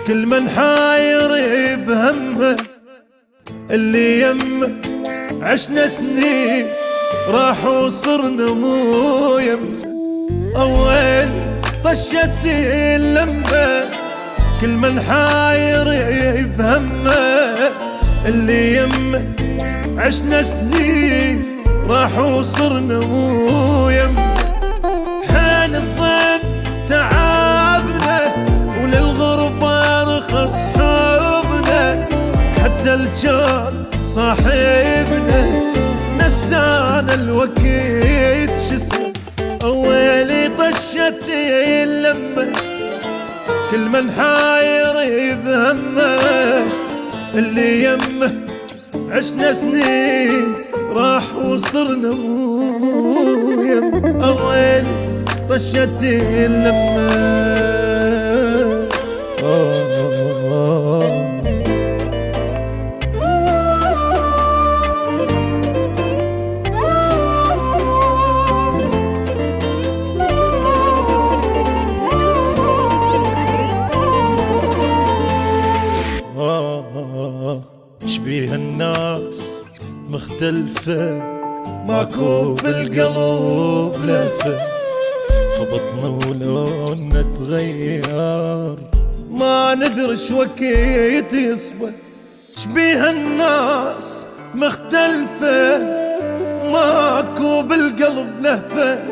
كل من حاير بهمه اللي يمه عشنا سنين راح وصرنا مو يمه. أول طشت اللمة كل من حاير بهمه اللي يمه عشنا سنين راح وصرنا مو يمه. حان الضيم تعبنا وللغربة رخص حبنا، حتى الجار صاحبنا نسانا الوقت شسمه. أولي طشت اللمة كل من حاير بهمه اللي يمه عشنا سنين راح وصرنا مو يم. أولي طشت اللمة شبيه الناس مختلفة ماكو بالقلب لفة، خبطنا ولوننا تغير ما ندري شوقت يصفى. شبيه الناس مختلفة ماكو بالقلب لهفة،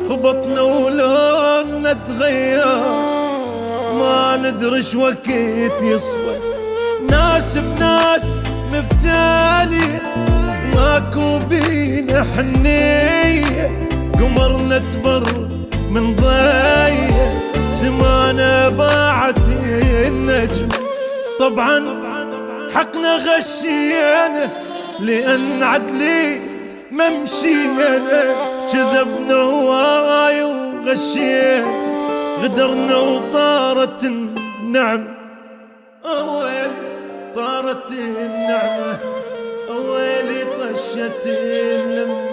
خبطنا ولوننا تغير ما ندري شوقت يصفى. ناس بناس مبتالي ماكو بينا حنية، قمرنا تبر من ضايع زمانه باعت النجم. طبعا حقنا غشينا لأن عدلي ما مشينا، كذبنا هواي وغشينا غدرنا وطارت النعم. أول طارت النعمة أولي طشت اللمة.